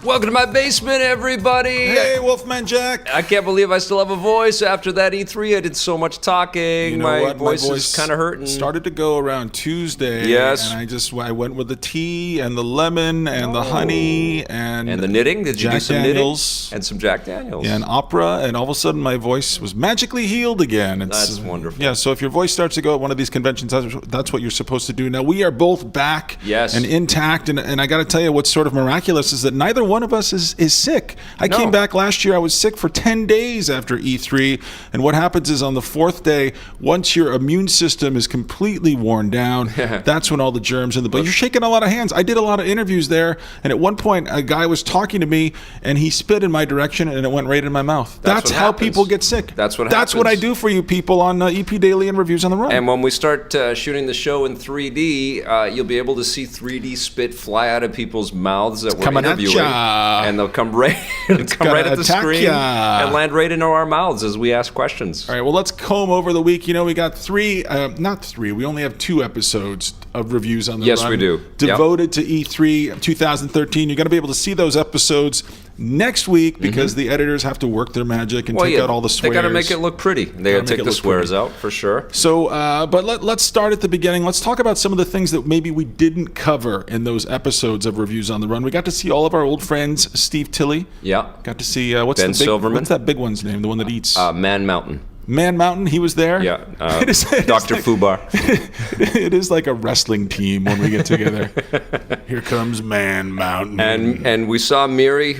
Welcome to my basement, everybody. Hey, Wolfman Jack. I can't believe I still have a voice after that E3. I did so much talking. You know my what? voice is kind of hurting. Started to go around Tuesday. Yes. And I went with the tea and the lemon and the honey and the knitting. Did you Jack do some Daniels. knitting? And some Jack Daniels. Yeah, and opera, and all of a sudden my voice was magically healed again. That's wonderful. Yeah, so if your voice starts to go at one of these conventions, that's what you're supposed to do. Now, we are both back and intact, and I got to tell you what's sort of miraculous is that neither one of us is sick. I came back last year, I was sick for 10 days after E3, and what happens is on the fourth day, once your immune system is completely worn down, that's when all the germs but you're shaking a lot of hands. I did a lot of interviews there, and at one point a guy was talking to me and he spit in my direction and it went right in my mouth. That's how people get sick. That's what happens. That's what I do for you people on EP Daily and Reviews on the Run. And when we start shooting the show in 3D, you'll be able to see 3D spit fly out of people's mouths that we're interviewing, and they'll come right at the screen and land right into our mouths as we ask questions. All right, well, let's comb over the week. You know, we got we only have 2 episodes of Reviews on the Run. Yes, we do. Devoted to E3 2013. You're going to be able to see those episodes next week because the editors have to work their magic and take out all the swears. They got to make it look pretty. They got to take the swears out for sure. So, but let's start at the beginning. Let's talk about some of the things that maybe we didn't cover in those episodes of Reviews on the Run. We got to see all of our old friends, Steve Tilley. Yeah. Got to see Ben Silverman. What's that big one's name? The one that eats. Man Mountain. Man Mountain, he was there? Yeah, Dr. Fubar. It is like a wrestling team when we get together. Here comes Man Mountain. And we saw Miri,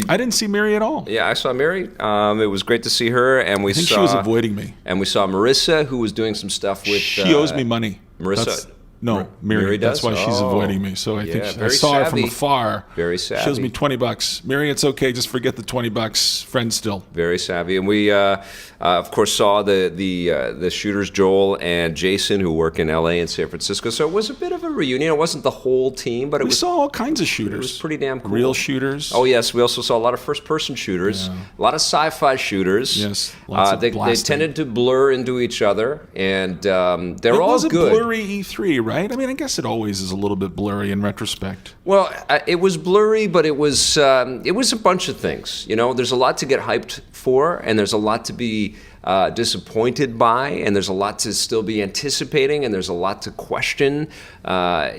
I didn't see Miri at all. Yeah, I saw Miri. It was great to see her. And I think she was avoiding me. And we saw Marissa, who was doing some stuff with... She owes me money. Marissa... Miri does? That's why she's avoiding me. So I think I saw her from afar. Very savvy. She owes me $20. Miri, it's okay. Just forget the $20. Friends still. Very savvy. And we, of course, saw the shooters, Joel and Jason, who work in LA and San Francisco. So it was a bit of a reunion. It wasn't the whole team, but we saw all kinds of shooters. It was pretty damn cool. Real shooters. Oh, yes. We also saw a lot of first-person shooters, a lot of sci-fi shooters. Yes. Lots of they tended to blur into each other, and they're all good. It was a blurry E3, right? I mean, I guess it always is a little bit blurry in retrospect. Well, it was blurry, but it was a bunch of things. You know, there's a lot to get hyped for, and there's a lot to be disappointed by, and there's a lot to still be anticipating, and there's a lot to question. My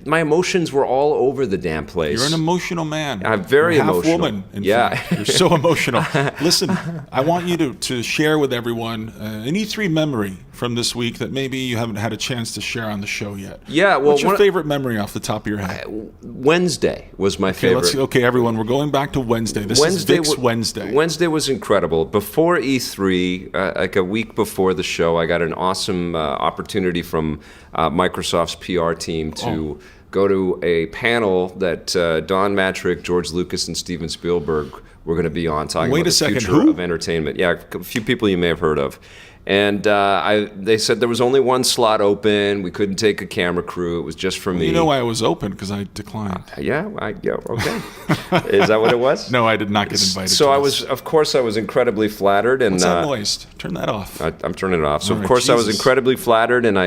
emotions were all over the damn place. You're an emotional man. I'm very emotional. Half woman, in fact. You're so emotional. Listen, I want you to share with everyone an E3 memory from this week that maybe you haven't had a chance to share on the show yet. Yeah, well, what's your favorite memory off the top of your head? Wednesday was my favorite. Okay, everyone, we're going back to Wednesday. This is Vic's Wednesday. Wednesday was incredible. Before E3, like a week before the show, I got an awesome opportunity from Microsoft's PR team to go to a panel that Don Matrick, George Lucas, and Steven Spielberg were going to be on, talking about the future of entertainment. Yeah, a few people you may have heard of. And they said there was only one slot open. We couldn't take a camera crew. It was just for me. You know why it was open? Because I declined. Yeah, okay. Is that what it was? No, I did not get invited. So I was incredibly flattered. And what's that noise? Turn that off. I'm turning it off. So of course I was incredibly flattered, and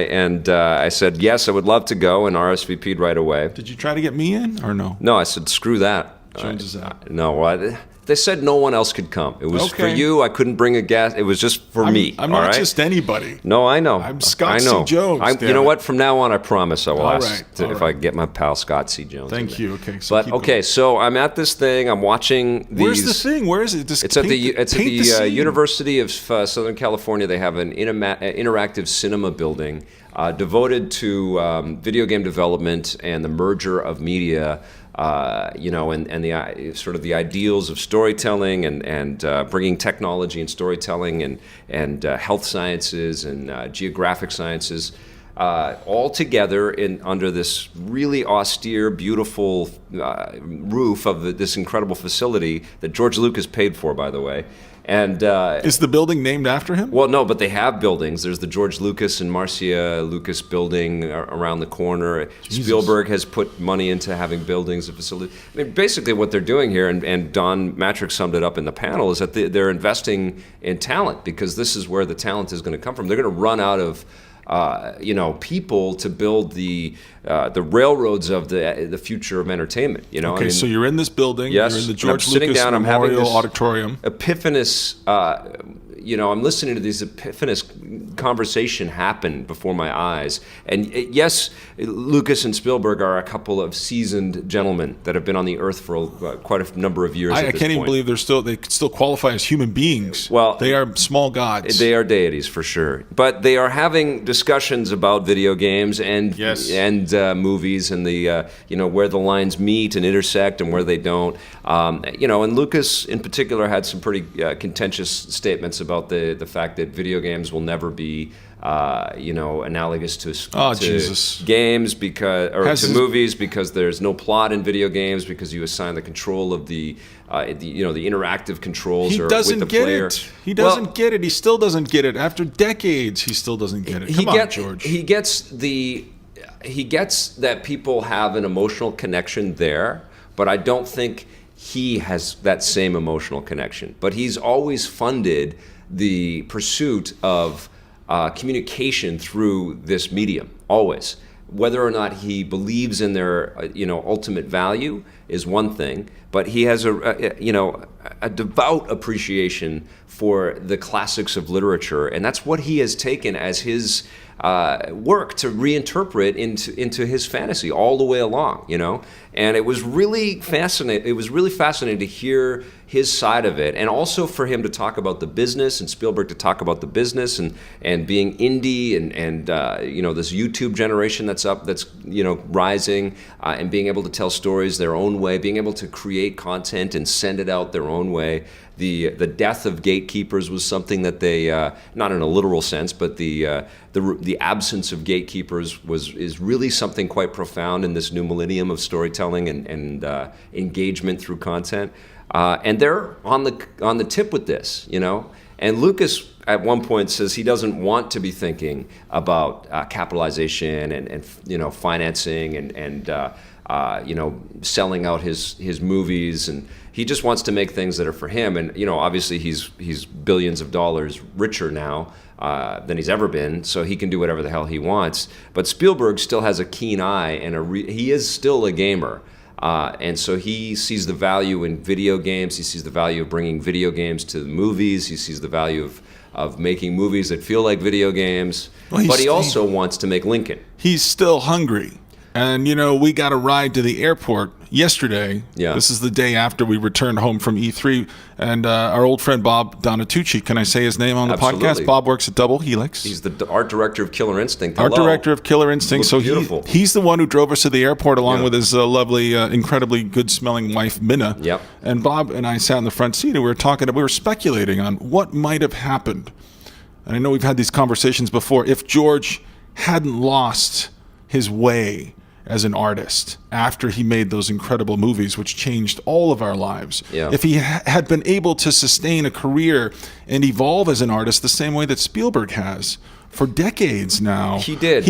I said yes, I would love to go, and RSVP'd right away. Did you try to get me in or no? No, I said screw that. Changes that. No, they said no one else could come. It was for you. I couldn't bring a guest. It was just for me. I'm not just anybody. No, I know. I'm Scott C. Jones. You know what? From now on, I promise I will ask if I can get my pal Scott C. Jones. Thank you. Okay. So I'm at this thing. I'm watching these. Where's the thing? Where is it? It's at the University of Southern California. They have an interactive cinema building devoted to video game development and the merger of media. And the sort of the ideals of storytelling and bringing technology and storytelling and health sciences and geographic sciences all together under this really austere, beautiful roof of this incredible facility that George Lucas paid for, by the way. And is the building named after him? Well, no, but they have buildings. There's the George Lucas and Marcia Lucas building around the corner. Jesus. Spielberg has put money into having buildings and facilities. I mean, basically what they're doing here, and Don Matrick summed it up in the panel, is that they're investing in talent, because this is where the talent is going to come from. They're going to run out of people to build the railroads of the future of entertainment. Okay, I mean, so you're in this building. Yes, you're in the George Lucas Memorial I'm having this Auditorium. Epiphanous. I'm listening to these epiphanous conversation happen before my eyes. And yes, Lucas and Spielberg are a couple of seasoned gentlemen that have been on the earth for quite a number of years. I can't even believe they still qualify as human beings. Well, they are small gods. They are deities for sure. But they are having discussions about video games and movies and the where the lines meet and intersect and where they don't. And Lucas in particular had some pretty contentious statements about the fact that video games will never be analogous to games to movies, because there's no plot in video games, because you assign the control of the interactive controls with the player. He doesn't get it. He still doesn't get it. After decades, he still doesn't get it. Come on, George. He gets that people have an emotional connection there, but I don't think he has that same emotional connection. But he's always funded the pursuit of communication through this medium, always. Whether or not he believes in their ultimate value is one thing, but he has a devout appreciation for the classics of literature, and that's what he has taken as his work to reinterpret into his fantasy all the way along, And it was really fascinating. It was really fascinating to hear his side of it, and also for him to talk about the business, and Spielberg to talk about the business and being indie and this YouTube generation that's rising, and being able to tell stories their own way, being able to create content and send it out their own way. The death of gatekeepers was something that they, not in a literal sense, but the absence of gatekeepers is really something quite profound in this new millennium of storytelling and engagement through content. And they're on the tip with this, And Lucas at one point says he doesn't want to be thinking about capitalization and financing and selling out his movies, and he just wants to make things that are for him. And obviously he's billions of dollars richer now than he's ever been, so he can do whatever the hell he wants. But Spielberg still has a keen eye, and he is still a gamer. And so he sees the value in video games. He sees the value of bringing video games to the movies. He sees the value of making movies that feel like video games. But he also wants to make Lincoln. He's still hungry. And, we got a ride to the airport yesterday. Yeah. This is the day after we returned home from E3. And our old friend Bob Donatucci, can I say his name on the podcast? Bob works at Double Helix. He's the art director of Killer Instinct. Art director of Killer Instinct. So he's the one who drove us to the airport along with his lovely, incredibly good-smelling wife, Minna. Yep. And Bob and I sat in the front seat and we were speculating on what might have happened. And I know we've had these conversations before. If George hadn't lost his way as an artist after he made those incredible movies which changed all of our lives. Yeah. If he had been able to sustain a career and evolve as an artist the same way that Spielberg has for decades now. He did.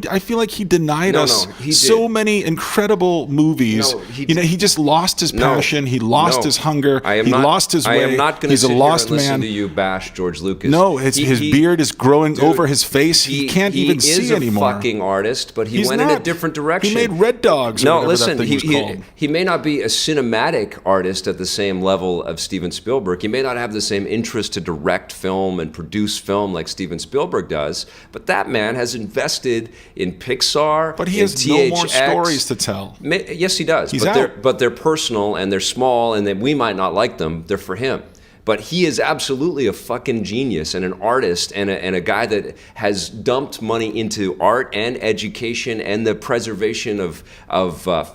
I feel like he denied us so many incredible movies. He just lost his passion. He lost his hunger. Lost his way. I am not going to sit here and listen to you bash George Lucas. No, his beard is growing over his face. He can't even see anymore. He is a fucking artist, but he went in a different direction. He made Red Dogs. No, listen, he may not be a cinematic artist at the same level of Steven Spielberg. He may not have the same interest to direct film and produce film like Steven Spielberg does, but that man has invested in Pixar. But he has no more stories to tell. Yes, he does. But they're personal and they're small, and we might not like them. They're for him. but he is absolutely a fucking genius and an artist and a guy that has dumped money into art and education and the preservation of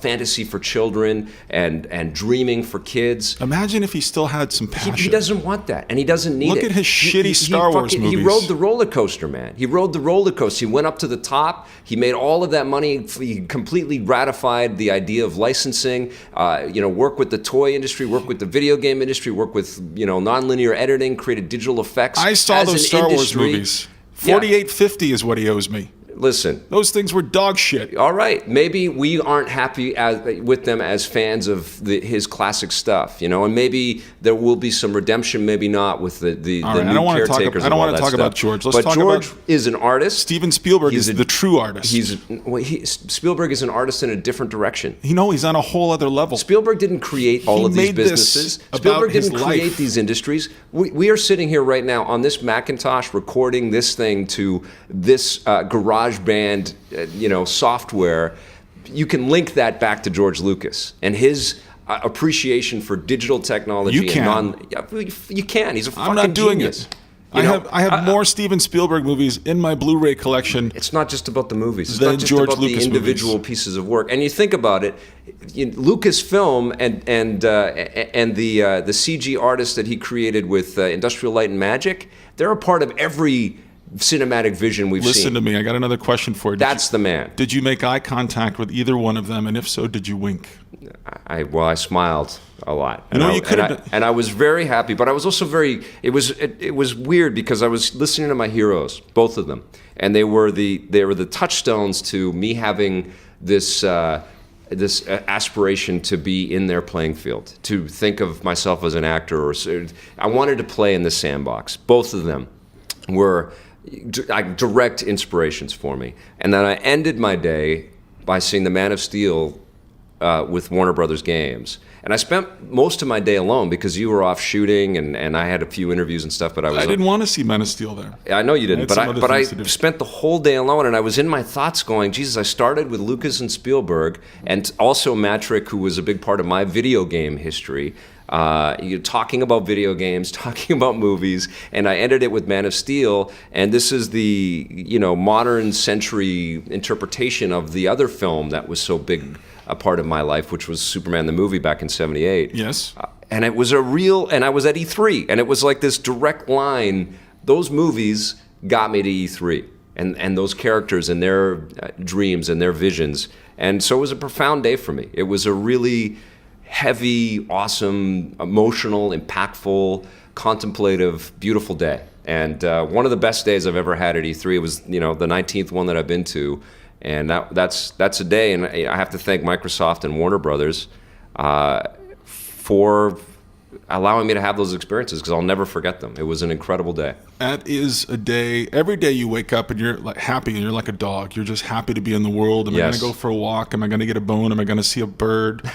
fantasy for children and dreaming for kids. Imagine if he still had some passion. He doesn't want that, and he doesn't need it. Look at his shitty Star Wars movies. He rode the roller coaster, man. He rode the roller coaster. He went up to the top. He made all of that money. He completely ratified the idea of licensing. Work with the toy industry, work with the video game industry, work with nonlinear editing, created digital effects. I saw those Star Wars movies. 4850 is what he owes me. Listen, those things were dog shit. All right, maybe we aren't happy with them as fans of his classic stuff, and maybe there will be some redemption, maybe not with the new caretakers. I don't want to talk about George. But George is an artist. Steven Spielberg is the true artist. Spielberg is an artist in a different direction. He's on a whole other level. Spielberg didn't create all of these businesses. Spielberg didn't create these industries. We are sitting here right now on this Macintosh recording this thing to this garage band software. You can link that back to George Lucas and his appreciation for digital technology. You can. You can. He's a fucking I'm not doing genius. It. I have more Steven Spielberg movies in my Blu-ray collection. It's not just about the movies. It's not just about the individual pieces of work. And you think about it, Lucasfilm and the CG artists that he created with Industrial Light and Magic, they're a part of every cinematic vision we've seen. Listen to me. I got another question for you. That's the man. Did you make eye contact with either one of them? And if so, did you wink? I smiled a lot. And I was very happy, but I was also it was weird because I was listening to my heroes, both of them, and they were the touchstones to me having this aspiration to be in their playing field, to think of myself as an actor, I wanted to play in the sandbox. Both of them were direct inspirations for me. And then I ended my day by seeing The Man of Steel with Warner Brothers Games. And I spent most of my day alone because you were off shooting and I had a few interviews and stuff, but I didn't want to see Man of Steel there. I know you didn't, but I spent the whole day alone, and I was in my thoughts going, Jesus, I started with Lucas and Spielberg, and also Matrick, who was a big part of my video game history. You're talking about video games, talking about movies, and I ended it with Man of Steel, and this is the modern century interpretation of the other film that was so big a part of my life, which was Superman the movie back in '78. Yes. And it was and I was at E3, and it was like this direct line. Those movies got me to E3, and those characters and their dreams and their visions, and so it was a profound day for me. It was a really heavy, awesome, emotional, impactful, contemplative, beautiful day. And one of the best days I've ever had at E3. It was, the 19th one that I've been to. And that's a day, and I have to thank Microsoft and Warner Brothers for allowing me to have those experiences, because I'll never forget them. It was an incredible day. That is a day. Every day you wake up and you're like happy, and you're like a dog. You're just happy to be in the world. Am I going to go for a walk? Am I going to get a bone? Am I going to see a bird?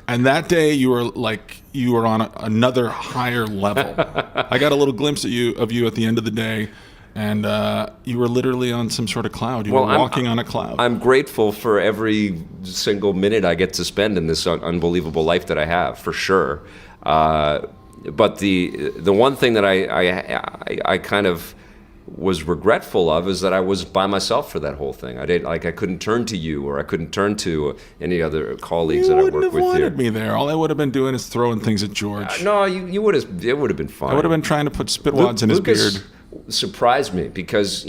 And that day you were on another higher level. I got a little glimpse of you at the end of the day. And you were literally on some sort of cloud. You were walking on a cloud. I'm grateful for every single minute I get to spend in this unbelievable life that I have, for sure. But the one thing that I kind of was regretful of is that I was by myself for that whole thing. I couldn't turn to you, or I couldn't turn to any other colleagues that I work with here. You wouldn't have wanted me there. All I would have been doing is throwing things at George. No, you would have. It would have been fine. I would have been trying to put spitwads in his beard. Surprised me because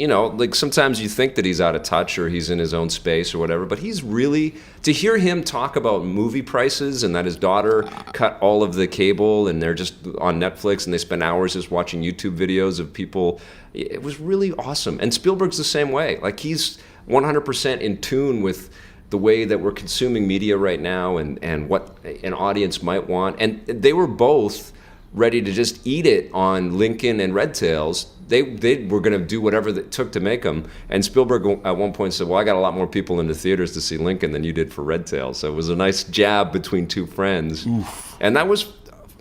sometimes you think that he's out of touch or he's in his own space or whatever, but he's really, to hear him talk about movie prices and that his daughter cut all of the cable and they're just on Netflix and they spend hours just watching YouTube videos of people, it was really awesome. And Spielberg's the same way. Like, he's 100% in tune with the way that we're consuming media right now and what an audience might want. And they were both ready to just eat it on Lincoln and Red Tails. They were going to do whatever it took to make them. And Spielberg at one point said, well, I got a lot more people in the theaters to see Lincoln than you did for Red Tails. So it was a nice jab between two friends. Oof. And that was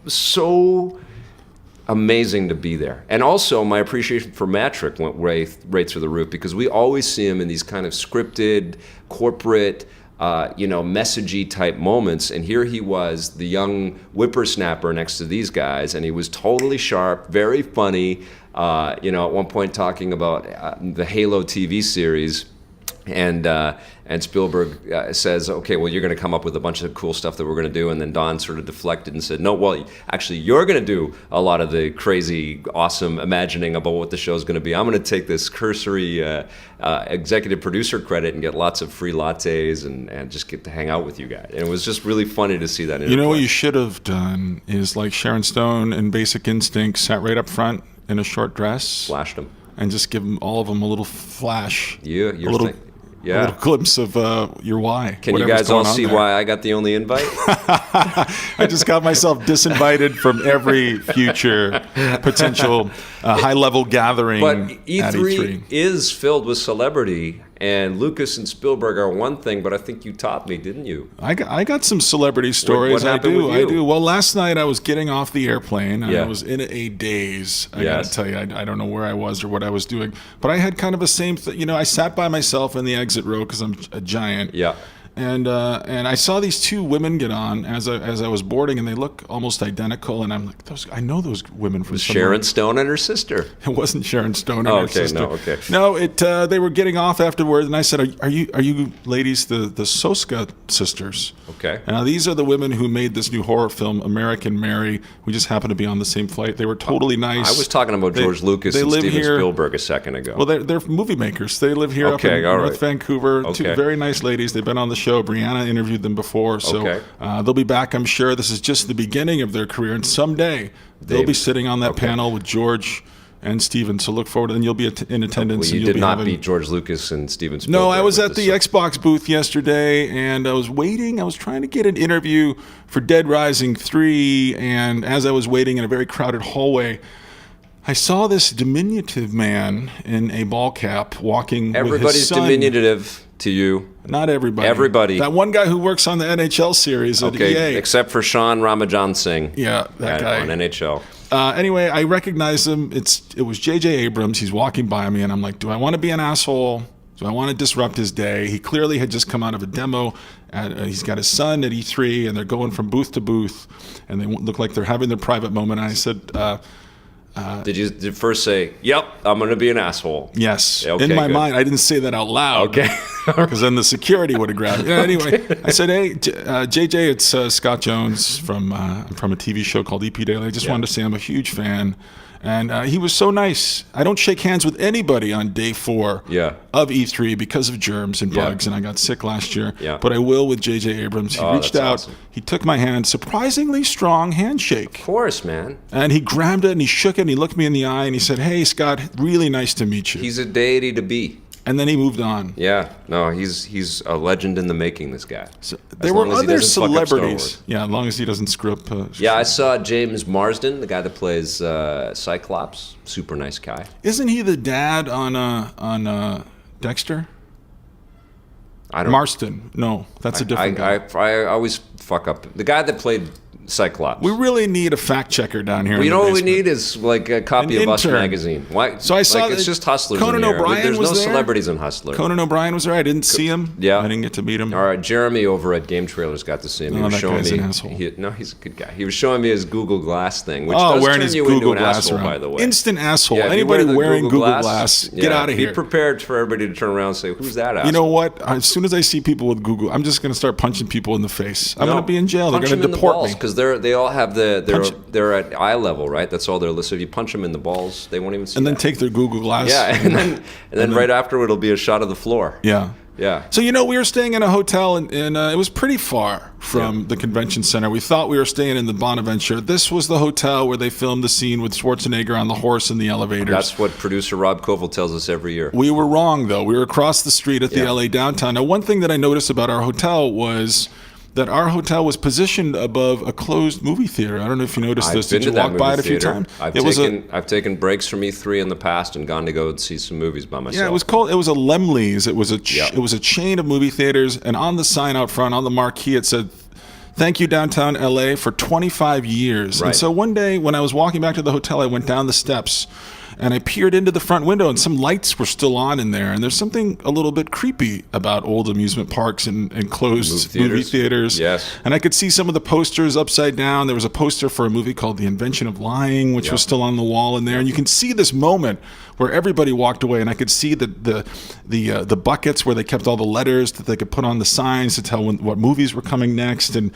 so amazing to be there. And also my appreciation for Matrick went right through the roof, because we always see him in these kind of scripted, corporate, messagey type moments. And here he was, the young whippersnapper next to these guys, and he was totally sharp, very funny. At one point talking about the Halo TV series. And Spielberg says, okay, well, you're going to come up with a bunch of cool stuff that we're going to do. And then Don sort of deflected and said, no, well, actually, you're going to do a lot of the crazy, awesome imagining about what the show's going to be. I'm going to take this cursory executive producer credit and get lots of free lattes and just get to hang out with you guys. And it was just really funny to see that. You know what you should have done is like Sharon Stone in Basic Instinct, sat right up front in a short dress. Flashed them. And just give all of them a little flash. Yeah, a little glimpse of your why. Can you guys all see why I got the only invite? I just got myself disinvited from every future potential high-level gathering. But E3 at E3 is filled with celebrity, and Lucas and Spielberg are one thing, but I think you taught me, didn't you? I got some celebrity stories. What happened with you? I do. Well, last night I was getting off the airplane, and I was in a daze. I got to tell you, I don't know where I was or what I was doing, but I had kind of the same thing. I sat by myself in the exit row because I'm a giant. Yeah. And I saw these two women get on as I was boarding, and they look almost identical. And I'm like, I know those women from somewhere. Sharon Stone and her sister. It wasn't Sharon Stone and her sister. Okay. No, they were getting off afterwards, and I said, "Are you ladies the Soska sisters?" Okay. Now these are the women who made this new horror film, American Mary. We just happened to be on the same flight. They were totally nice. I was talking about George Lucas and Steven Spielberg a second ago. Well, they're movie makers. They live here up in North Vancouver. Okay. Two very nice ladies. They've been on the show. Brianna interviewed them before, so they'll be back, I'm sure. This is just the beginning of their career, and someday they'll be sitting on that panel with George and Steven, so look forward, and you'll be in attendance. Well, you did not beat George Lucas and Steven Spielberg. No, I was at the Xbox booth yesterday, and I was waiting. I was trying to get an interview for Dead Rising 3, and as I was waiting in a very crowded hallway, I saw this diminutive man in a ball cap walking with his son. Everybody's diminutive to you. Not everybody. Everybody. That one guy who works on the NHL series at EA. Except for Sean Ramajan Singh. Yeah, that guy. On NHL. Anyway, I recognized him. It was J.J. Abrams. He's walking by me, and I'm like, do I want to be an asshole? Do I want to disrupt his day? He clearly had just come out of a demo. He's got his son at E3, and they're going from booth to booth, and they look like they're having their private moment. And I said... did you first say, yep, I'm going to be an asshole? Yes. Okay, in my mind, I didn't say that out loud. Okay. Because then the security would have grabbed it. Anyway, I said, hey, JJ, it's Scott Jones from a TV show called EP Daily. I just wanted to say I'm a huge fan. And he was so nice. I don't shake hands with anybody on day 4 of E3 because of germs and bugs, and I got sick last year. Yeah. But I will with J.J. Abrams. He reached out. Awesome. He took my hand, surprisingly strong handshake. Of course, man. And he grabbed it, and he shook it, and he looked me in the eye, and he said, hey, Scott, really nice to meet you. He's a deity to be. And then he moved on. Yeah, no, he's a legend in the making, this guy. So there were other celebrities. Yeah, as long as he doesn't screw up. I saw James Marsden, the guy that plays Cyclops. Super nice guy. Isn't he the dad on Dexter? Marston. No, that's a different guy. I always fuck up. The guy that played Cyclops. We really need a fact checker down here. You know what we need is like a copy of Us magazine. Why? So I saw it's just Hustlers. Conan in here. O'Brien There's was no there? celebrities in Hustlers. Conan O'Brien was there. I didn't see him. Yeah, I didn't get to meet him. All right, Jeremy over at Game Trailers got to see him. He was showing me. An asshole. He's a good guy. He was showing me his Google Glass thing, which does wearing turn his you Google into an Glass asshole, around. by the way. Instant asshole. Anybody wearing Google Glass, get out of here. Be prepared for everybody to turn around and say, "Who's that asshole?" You know what? As soon as I see people with Google, I'm just going to start punching people in the face. I'm going to be in jail. They're going to deport me because they all have they're at eye level, right? That's all they're listed. So if you punch them in the balls, they won't even see. And then take their Google Glass. Yeah, and then right after it'll be a shot of the floor. Yeah. Yeah. So, we were staying in a hotel, and it was pretty far from the convention center. We thought we were staying in the Bonaventure. This was the hotel where they filmed the scene with Schwarzenegger on the horse in the elevators. That's what producer Rob Koval tells us every year. We were wrong, though. We were across the street at the LA downtown. Now, one thing that I noticed about our hotel was that our hotel was positioned above a closed movie theater. I don't know if you noticed this. Did you walk by it a few times? I've taken breaks from E3 in the past and gone to go see some movies by myself. Yeah, it was a Lemley's. It was a chain of movie theaters, and on the sign out front, on the marquee, it said, "Thank you, downtown LA, for 25 years." Right. And so one day when I was walking back to the hotel, I went down the steps, and I peered into the front window, and some lights were still on in there. And there's something a little bit creepy about old amusement parks and closed movie theaters. Yes. And I could see some of the posters upside down. There was a poster for a movie called The Invention of Lying, which was still on the wall in there. And you can see this moment where everybody walked away, and I could see the buckets where they kept all the letters that they could put on the signs to tell what movies were coming next, and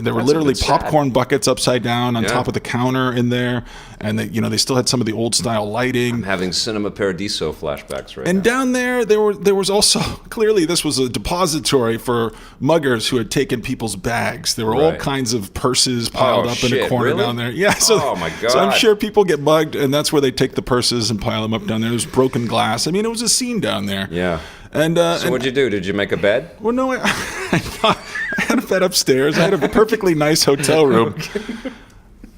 there were literally popcorn buckets upside down on top of the counter in there, and they still had some of the old style lighting. I'm having Cinema Paradiso flashbacks right now. And down there was also clearly this was a depository for muggers who had taken people's bags. There were all kinds of purses piled up in a corner down there. Yeah, oh my God. So I'm sure people get mugged, and that's where they take the purses and pile them up down there. There's broken glass. I mean, it was a scene down there. Yeah. And so what'd you do? Did you make a bed? Well, no, I had a bed upstairs. I had a perfectly nice hotel room.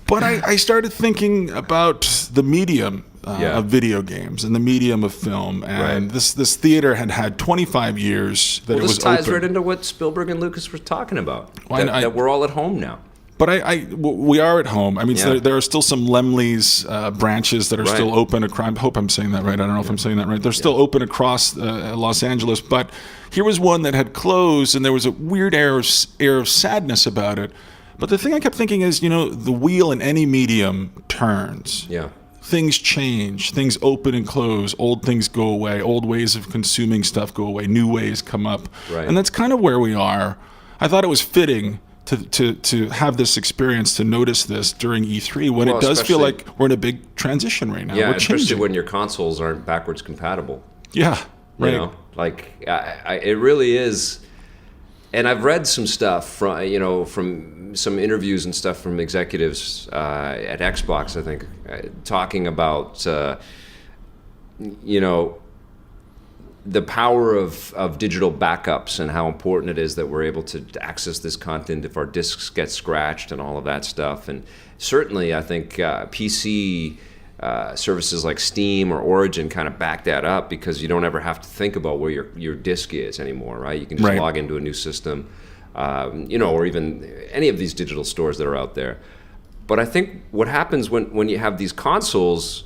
But I started thinking about the medium of video games and the medium of film. And this theater had 25 years that it was open. This ties right into what Spielberg and Lucas were talking about, that we're all at home now. But we are at home. I mean, there are still some Lemley's branches that are still open. I hope I'm saying that right. I don't know if I'm saying that right. They're still open across Los Angeles. But here was one that had closed, and there was a weird air of sadness about it. But the thing I kept thinking is, the wheel in any medium turns. Yeah. Things change. Things open and close. Old things go away. Old ways of consuming stuff go away. New ways come up. Right. And that's kind of where we are. I thought it was fitting to have this experience, to notice this during E3 when it does feel like we're in a big transition right now. Yeah, we're changing. Especially when your consoles aren't backwards compatible. Yeah, right. It really is. And I've read some stuff from some interviews and stuff from executives at Xbox, I think, talking about the power of digital backups and how important it is that we're able to access this content if our disks get scratched and all of that stuff. And certainly, I think PC services like Steam or Origin kind of back that up, because you don't ever have to think about where your disk is anymore, right? You can just log into a new system, or even any of these digital stores that are out there. But I think what happens when you have these consoles,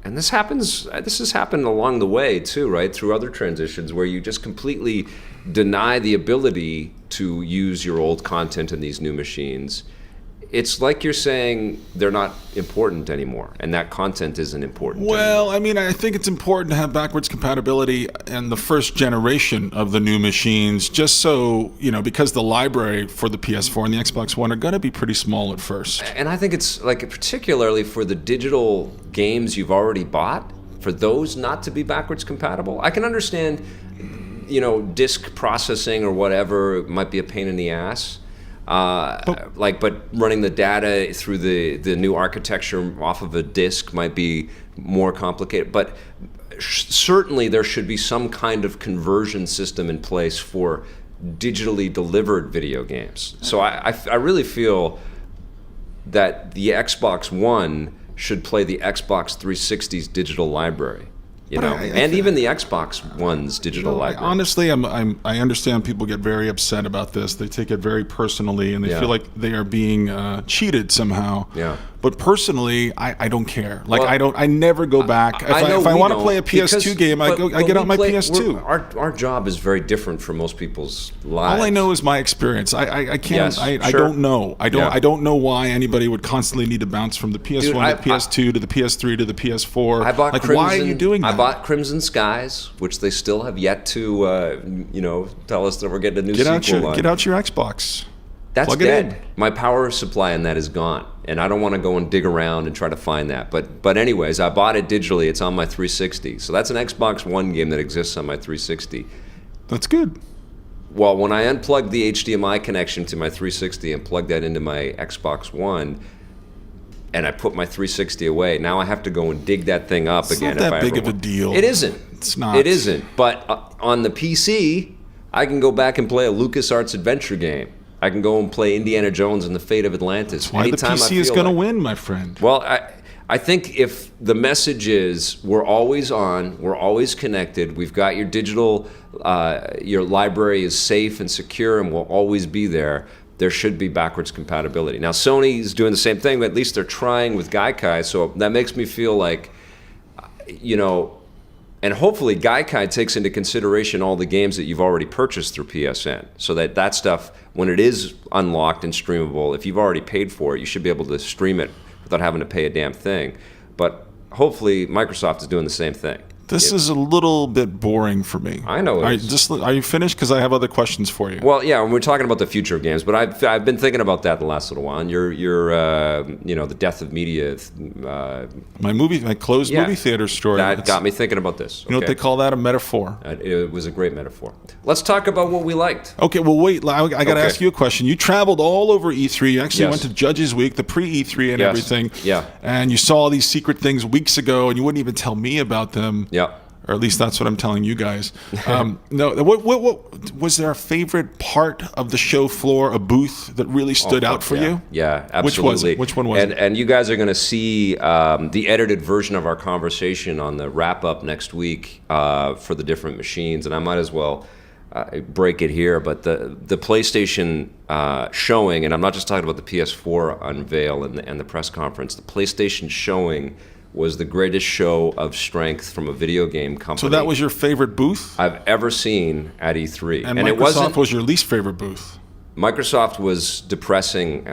and this has happened along the way too, right? Through other transitions where you just completely deny the ability to use your old content in these new machines. It's like you're saying they're not important anymore, and that content isn't important Well, anymore. I mean, I think it's important to have backwards compatibility in the first generation of the new machines, just so, because the library for the PS4 and the Xbox One are going to be pretty small at first. And I think it's particularly for the digital games you've already bought, for those not to be backwards compatible. I can understand, disk processing or whatever might be a pain in the ass. But running the data through the new architecture off of a disk might be more complicated. But certainly there should be some kind of conversion system in place for digitally delivered video games. So I really feel that the Xbox One should play the Xbox 360's digital library. Even the Xbox One's digital library. Honestly, I understand people get very upset about this. They take it very personally, and they feel like they are being cheated somehow. Yeah. But personally, I don't care. I never go back. If I want to play a PS2 game, I get out my PS2. Our job is very different from most people's lives. All I know is my experience. I can't. I don't know. I don't know why anybody would constantly need to bounce from the PS1 to the PS2 to the PS3 to the PS4. I bought Crimson, why are you doing that? I bought Crimson Skies, which they still have yet to tell us that we're getting a new sequel on. Get out your Xbox. That's dead. My power supply in that is gone, and I don't want to go and dig around and try to find that. But anyways, I bought it digitally. It's on my 360, so that's an Xbox One game that exists on my 360. That's good. Well, when I unplugged the HDMI connection to my 360 and plugged that into my Xbox One, and I put my 360 away, now I have to go and dig that thing up again. It's not that big of a deal. It isn't. It's not. It isn't. But on the PC, I can go back and play a LucasArts adventure game. I can go and play Indiana Jones and the Fate of Atlantis. That's why the PC is going to win, my friend. Well, I think if the message is we're always on, we're always connected, we've got your digital, your library is safe and secure and will always be there, there should be backwards compatibility. Now, Sony is doing the same thing, but at least they're trying with Gaikai, so that makes me feel like and hopefully Gaikai takes into consideration all the games that you've already purchased through PSN, so that stuff, when it is unlocked and streamable, if you've already paid for it, you should be able to stream it without having to pay a damn thing. But hopefully Microsoft is doing the same thing. This is a little bit boring for me. I know it is. Are you finished? Because I have other questions for you. Well, yeah, we're talking about the future of games, but I've been thinking about that the last little while. And the death of media. My closed movie theater story. That got me thinking about this. You know what they call that? A metaphor. It was a great metaphor. Let's talk about what we liked. Okay, well, wait. I got to ask you a question. You traveled all over E3. You actually went to Judges Week, the pre-E3 and everything. Yeah. And you saw all these secret things weeks ago, and you wouldn't even tell me about them. Yeah. Or at least that's what I'm telling you guys. No, what was there a favorite part of the show floor, a booth that really stood out for you? Yeah, absolutely. Which one was it? And you guys are going to see the edited version of our conversation on the wrap-up next week for the different machines. And I might as well break it here, but the PlayStation showing, and I'm not just talking about the PS4 unveil and the press conference, the PlayStation showing was the greatest show of strength from a video game company. So that was your favorite booth I've ever seen at E3. And Microsoft was your least favorite booth. Microsoft was depressing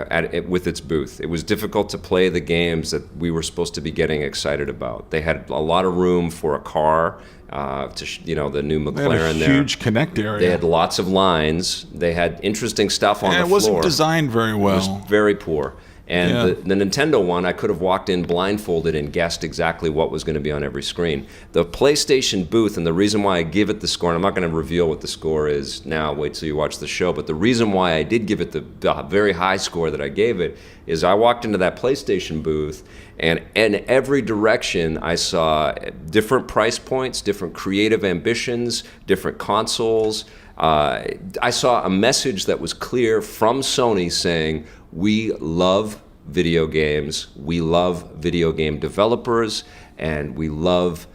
with its booth. It was difficult to play the games that we were supposed to be getting excited about. They had a lot of room for a car, the new McLaren there. They had a huge Connect area. They had lots of lines. They had interesting stuff on the floor. It wasn't designed very well. It was very poor. And the Nintendo one, I could have walked in blindfolded and guessed exactly what was going to be on every screen. The PlayStation booth, and the reason why I give it the score, and I'm not going to reveal what the score is now, wait till you watch the show, but the reason why I did give it the very high score that I gave it is I walked into that PlayStation booth, and in every direction I saw different price points, different creative ambitions, different consoles. I saw a message that was clear from Sony saying, we love video games, we love video game developers, and we love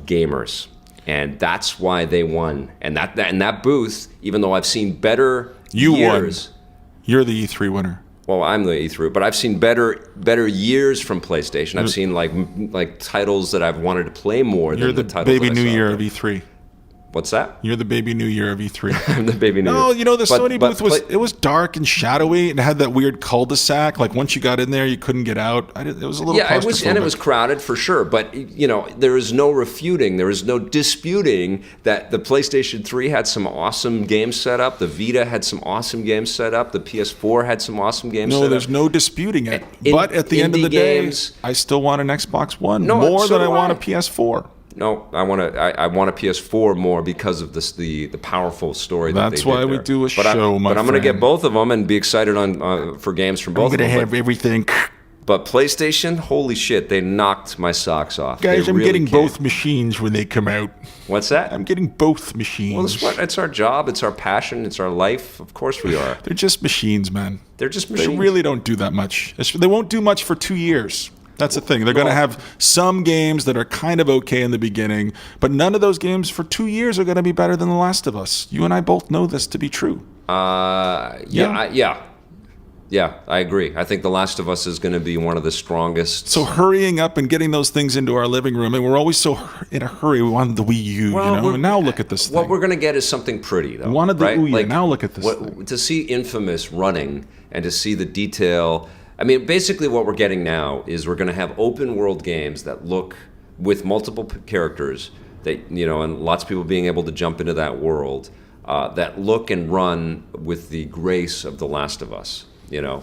gamers. And that's why they won. And that booth, even though I've seen better years. Won. You're the E3 winner. Well, I'm the E3, but I've seen better years from PlayStation. I've seen like titles that I've wanted to play more than the titles You're the baby that I new saw year there. of E3. What's that? You're the baby new year of E3. I'm the baby new year. No, the Sony booth was dark and shadowy, and it had that weird cul-de-sac. Like once you got in there, you couldn't get out. It was a little claustrophobic. And it was crowded for sure. But there is no refuting, there is no disputing that the PlayStation 3 had some awesome games set up. The Vita had some awesome games set up. The PS4 had some awesome games set up. No, there's no disputing it. But at the end of the day, I still want an Xbox One more than I want a PS4. No, I want a PS4 more because of the powerful story. That's why we do a show, But I'm going to get both of them and be excited for games from both of them. I'm going to have everything. But PlayStation, holy shit, they knocked my socks off. Guys, I'm getting both machines when they come out. What's that? I'm getting both machines. Well, it's our job, it's our passion, it's our life. Of course we are. They're just machines, man. They're just machines. They really don't do that much. They won't do much for 2 years. That's the thing. They're going to have some games that are kind of okay in the beginning, but none of those games for 2 years are going to be better than The Last of Us. You and I both know this to be true. Yeah, I agree. I think The Last of Us is going to be one of the strongest. So hurrying up and getting those things into our living room, and we're always so in a hurry. We wanted the Wii U, and now look at this thing. What we're going to get is something pretty, though. We wanted the Wii U, like, now look at this thing. To see Infamous running and to see the detail. I mean, basically what we're getting now is we're going to have open world games that look with multiple characters that, and lots of people being able to jump into that world that look and run with the grace of The Last of Us,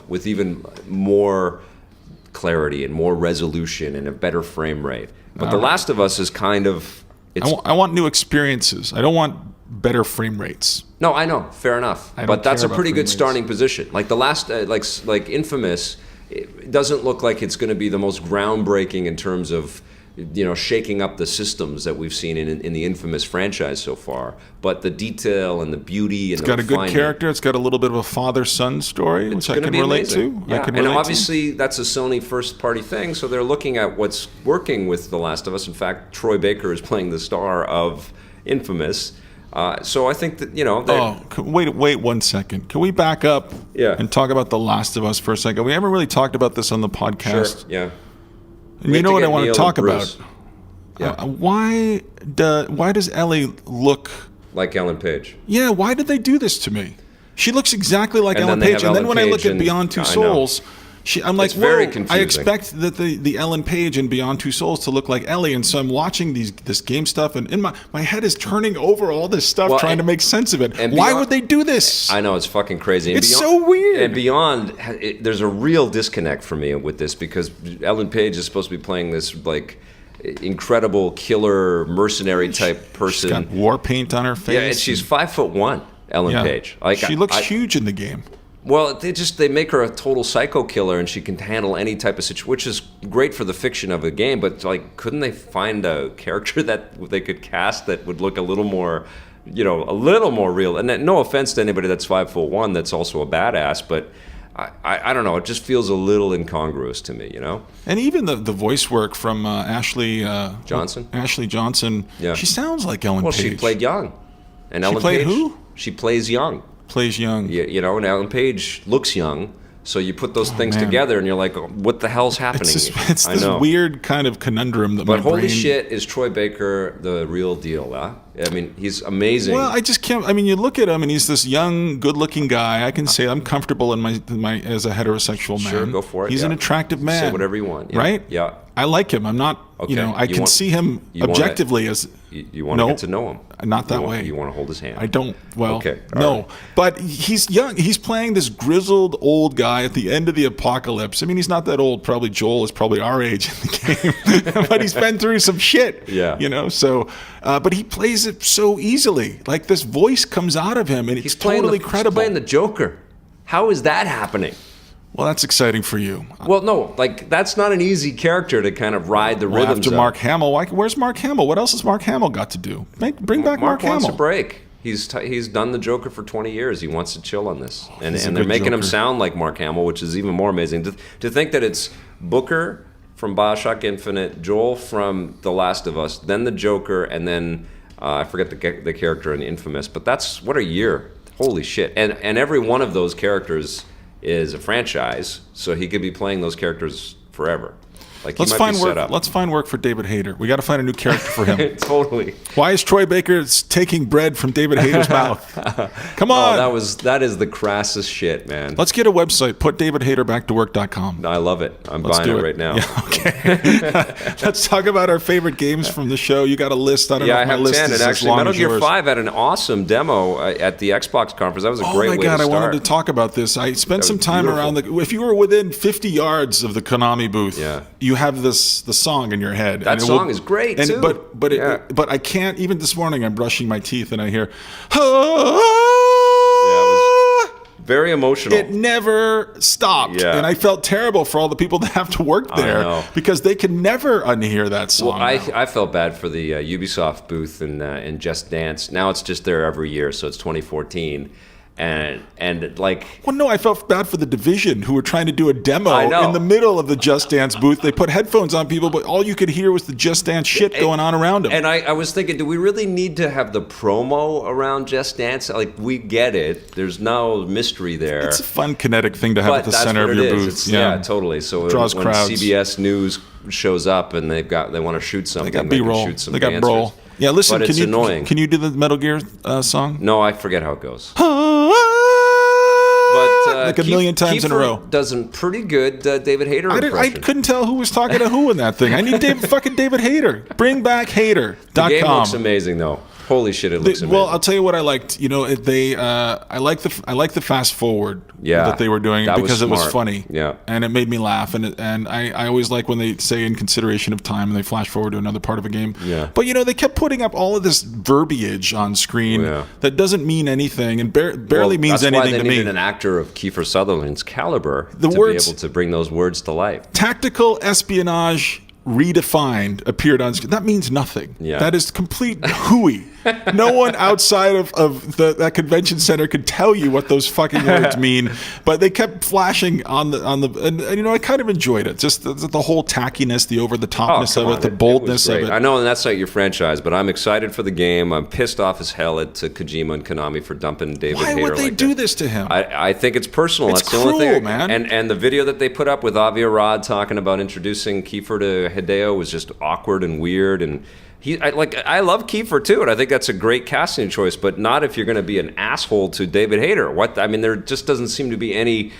with even more clarity and more resolution and a better frame rate. But The Last of Us is kind of... I want new experiences. I don't want better frame rates. No, I know. Fair enough. But that's a pretty good starting position. Like the last, like Infamous, it doesn't look like it's going to be the most groundbreaking in terms of, shaking up the systems that we've seen in the Infamous franchise so far. But the detail and the beauty and it's got a good character. It's got a little bit of a father-son story, which I can relate to. Yeah. And obviously that's a Sony first-party thing, so they're looking at what's working with The Last of Us. In fact, Troy Baker is playing the star of Infamous. So I think that, wait 1 second. Can we back up and talk about The Last of Us for a second? We haven't really talked about this on the podcast. Sure, yeah. And you know what I want to talk about? Yeah. Why does Ellie look like Ellen Page? Yeah, why did they do this to me? She looks exactly like Ellen Page. And then when I look at Beyond Two Souls, I'm like, very whoa, I expect that the Ellen Page in Beyond Two Souls to look like Ellie. And so I'm watching this game stuff, and in my head is turning over all this stuff, trying to make sense of it. Why would they do this? I know, it's fucking crazy. It's so weird. And Beyond, there's a real disconnect for me with this, because Ellen Page is supposed to be playing this, like, incredible killer mercenary type person. She's got war paint on her face. Yeah, and she's 5'1", Ellen Page. Like, she looks huge in the game. Well, they make her a total psycho killer, and she can handle any type of situation, which is great for the fiction of a game. But like, couldn't they find a character that they could cast that would look a little more, a little more real? And no offense to anybody that's 5'1", that's also a badass, but I don't know. It just feels a little incongruous to me, And even the voice work from Ashley Johnson. Ashley Johnson. Yeah. She sounds like Ellen Page. Well, she played young. And Ellen played Page, who? She plays young. Plays young. Yeah, and Ellen Page looks young. So you put those things together, and you're like, what the hell's happening? It's this weird kind of conundrum that But holy shit, is Troy Baker the real deal, huh? I mean, he's amazing. Well, I just can't. I mean, you look at him, and he's this young, good-looking guy. I can say I'm comfortable in my as a heterosexual man. Sure, go for it. He's an attractive man. Say whatever you want. Yeah. Right? Yeah. I like him. I'm not. Okay. I can see him objectively as. You want to get to know him. Not that way. You want to hold his hand. I don't. Well, okay. No. Right. But he's young. He's playing this grizzled old guy at the end of the apocalypse. I mean, he's not that old. Probably Joel is probably our age in the game. But he's been through some shit. Yeah. So, but he plays it so easily. Like, this voice comes out of him, and it's totally credible. He's playing the Joker. How is that happening? Well, that's exciting for you. Well, no, like, that's not an easy character to kind of ride the rhythms after Mark Hamill. Where's Mark Hamill? What else has Mark Hamill got to do? Bring back Mark Hamill. Mark wants a break. He's done the Joker for 20 years. He wants to chill on this. And they're making him sound like Mark Hamill, which is even more amazing. To think that it's Booker from BioShock Infinite, Joel from The Last of Us, then the Joker, and then I forget the character in Infamous. But that's, what a year. Holy shit. And every one of those characters is a franchise, so he could be playing those characters forever. Like, let's find work. Let's find work for David Hayter. We got to find a new character for him. Totally. Why is Troy Baker taking bread from David Hayter's mouth? Come on. Oh, that is the crassest shit, man. Let's get a website. Put DavidHayterBackToWork.com. I love it. I'm buying it right now. Yeah, okay. Let's talk about our favorite games from the show. You got a list. I don't know if my list is as long Metal as Gear yours. 5 had an awesome demo at the Xbox conference. That was a great way to start. I wanted to talk about this. I spent some time around if you were within 50 yards of the Konami booth, you have the song in your head. That song is great too. But I can't. Even this morning, I'm brushing my teeth and I hear. It was very emotional. It never stopped, and I felt terrible for all the people that have to work there because they can never unhear that song. Well, I felt bad for the Ubisoft booth in Just Dance. Now it's just there every year, so it's 2014. And like, well, no, I felt bad for the Division who were trying to do a demo in the middle of the Just Dance booth. They put headphones on people, but all you could hear was the Just Dance shit going on around them. And I was thinking, do we really need to have the promo around Just Dance? Like, we get it. There's no mystery there. It's a fun kinetic thing to have at the center of your booth. Yeah, totally. So draws when crowds. CBS News shows up and they want to shoot something, they got B-roll. They got roll. Yeah, listen. But it's annoying. Can you do the Metal Gear song? No, I forget how it goes. Like a million times in a row. Does a pretty good David Hayter impression. I couldn't tell who was talking to who in that thing. I need fucking David Hayter. Bring back Hayter.com. The game looks amazing, though. Holy shit, it looks amazing. Well, I'll tell you what I liked. I like the fast forward that they were doing because it was funny. Yeah. And it made me laugh. And I always like when they say in consideration of time and they flash forward to another part of a game. Yeah. But they kept putting up all of this verbiage on screen that doesn't mean anything and barely means anything to me. That's why they needed an actor of Kiefer Sutherland's caliber to be able to bring those words to life. Tactical espionage redefined appeared on screen. That means nothing. Yeah. That is complete hooey. No one outside of that convention center could tell you what those fucking words mean, but they kept flashing on the and I kind of enjoyed it. Just the whole tackiness, the over the topness of it, the boldness of it. I know, and that's not your franchise, but I'm excited for the game. I'm pissed off as hell at Kojima and Konami for dumping David Hayter. Why would they do this to him? I think it's personal. It's that's the only thing. man. And the video that they put up with Avi Arad talking about introducing Kiefer to Hideo was just awkward and weird. And I love Kiefer too, and I think that's a great casting choice, but not if you're going to be an asshole to David Hayter. There just doesn't seem to be any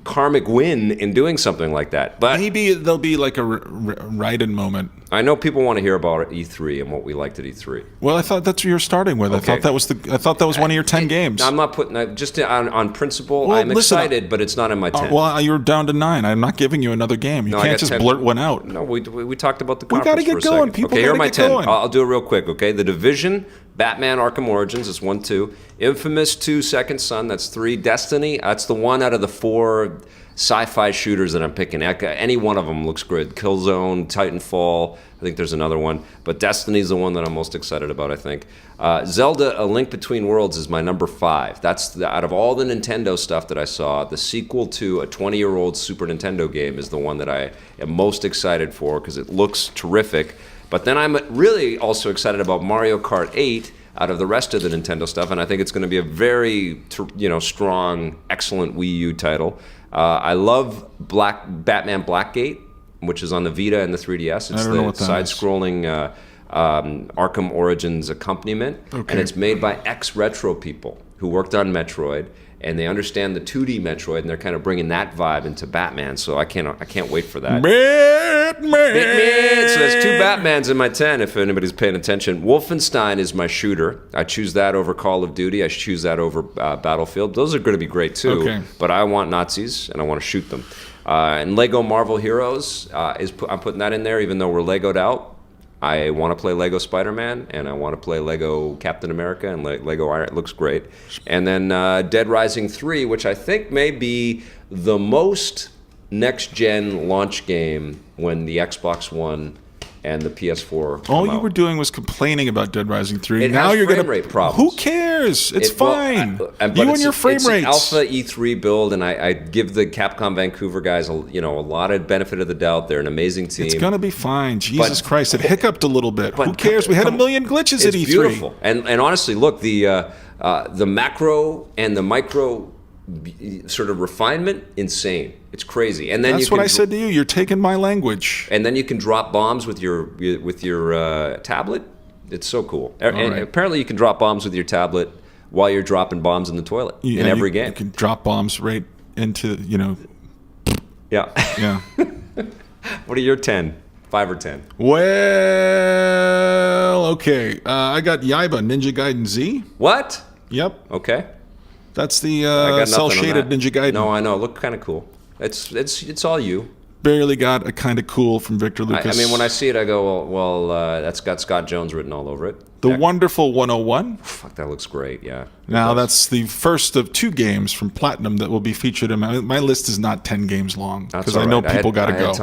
karmic win in doing something like that. But maybe there'll be like a Raiden moment. I know people want to hear about E3 and what we liked at E3. Well, I thought that's what you were starting with. Okay. I thought that was one of your 10 games. I'm not putting just on principle. Well, I'm excited, but it's not in my 10. Well, you're down to 9. I'm not giving you another game. You can't just blurt one out. No, we talked about the conference. We got to get going. People here are my 10. Going. I'll do it real quick. Okay, The Division, Batman: Arkham Origins is 1, 2. Infamous 2, Second Son. That's 3. Destiny. That's the one out of the 4 sci-fi shooters that I'm picking. Any one of them looks good. Killzone, Titanfall. I think there's another one, but Destiny's the one that I'm most excited about, I think. Zelda: A Link Between Worlds is my number 5. That's out of all the Nintendo stuff that I saw, the sequel to a 20-year-old Super Nintendo game is the one that I am most excited for because it looks terrific. But then I'm really also excited about Mario Kart 8 out of the rest of the Nintendo stuff, and I think it's going to be a very strong, excellent Wii U title. I love Batman Blackgate, which is on the Vita and the 3DS. It's the side-scrolling Arkham Origins accompaniment, and it's made by ex-Retro people who worked on Metroid, and they understand the 2D Metroid, and they're kind of bringing that vibe into Batman. So I can't wait for that. Batman. So there's 2 Batmans in my 10. If anybody's paying attention, Wolfenstein is my shooter. I choose that over Call of Duty. I choose that over Battlefield. Those are going to be great too. But I want Nazis and I want to shoot them. And Lego Marvel Heroes I'm putting that in there, even though we're Legoed out. I want to play Lego Spider-Man, and I want to play Lego Captain America, and Lego Iron. It looks great. And then Dead Rising 3, which I think may be the most next-gen launch game when the Xbox One and the PS4 come All you out. were doing was complaining about Dead Rising 3. It now has you're frame rate problems. Who cares? It's fine. You and your frame rates. It's an alpha E3 build, and I give the Capcom Vancouver guys a lot of benefit of the doubt. They're an amazing team. It's gonna be fine. Jesus Christ, it hiccuped a a little bit. Who cares? We had a million glitches at E3. It's beautiful. And honestly, look, the macro and the micro sort of refinement, insane. It's crazy. And then that's what I said to you. You're taking my language. And then you can drop bombs with your tablet. It's so cool. And apparently, you can drop bombs with your tablet while you're dropping bombs in the toilet in every game. You can drop bombs right into Yeah. Yeah. What are your 10? 5 or 10? Well, okay. I got Yaiba Ninja Gaiden Z. What? Yep. Okay. That's the cel-shaded Ninja Gaiden. No, I know. Look kind of cool. It's all you. Barely got a kind of cool from Victor Lucas. I mean, when I see it, I go, well, that's got Scott Jones written all over it. The Wonderful 101. Fuck, that looks great, yeah. Now, that's the first of 2 games from Platinum that will be featured in my list is not 10 games long, because I know people got to go.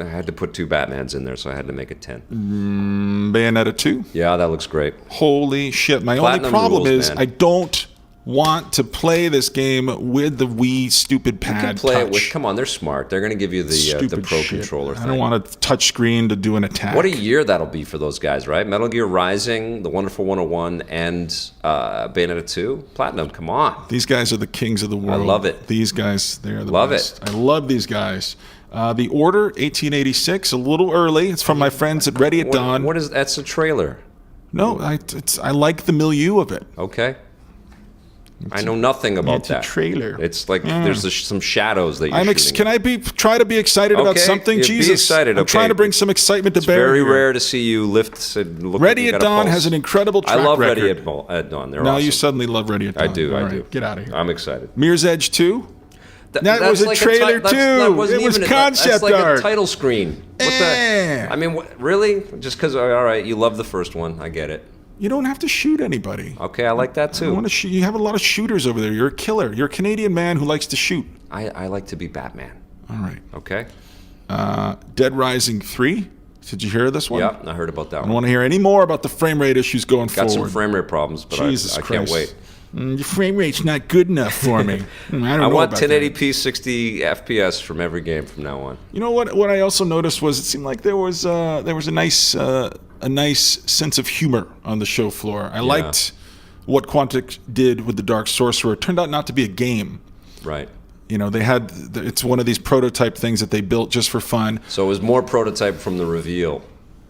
I had to put 2 Batmans in there, so I had to make it 10. Bayonetta 2? Yeah, that looks great. Holy shit. My only problem is I don't want to play this game with the Wii stupid pad. You can play it with. Come on, they're smart. They're going to give you the Pro controller thing. I don't want a touch screen to do an attack. What a year that'll be for those guys, right? Metal Gear Rising, The Wonderful 101, and Bayonetta 2. Platinum, come on. These guys are the kings of the world. I love it. These guys, they are the best. I love these guys. The Order, 1886, a little early. It's from my friends at Ready at Dawn. What is that's a trailer? No, I like the milieu of it. Okay. I know nothing about that. It's a trailer. It's like there's some shadows that you're shooting. Can I try to be excited about something? Jesus, be excited. I'm trying to bring some excitement to bear. It's very rare to see you lift. Ready at Dawn has an incredible track record. I love Ready at Dawn. They're awesome. You suddenly love Ready at Dawn. I do. I do. Get out of here. I'm excited. Mirror's Edge 2. That was a trailer too. It was concept art. That's like a title screen. I mean, really? Just because? All right, you love the first one. I get it. You don't have to shoot anybody. Okay, I like that too. You have a lot of shooters over there. You're a killer. You're a Canadian man who likes to shoot. I like to be Batman. All right. Okay. Dead Rising 3. Did you hear this one? Yeah, I heard about that one. I don't want to hear any more about the frame rate issues going forward. Got some frame rate problems, but I can't wait. Your frame rate's not good enough for me. I want 1080p 60 FPS from every game from now on. You know what I also noticed was it seemed like there was a nice sense of humor on the show floor. I liked what Quantic did with the Dark Sorcerer. It turned out not to be a game. Right. You know, it's one of these prototype things that they built just for fun. So it was more prototype from the reveal.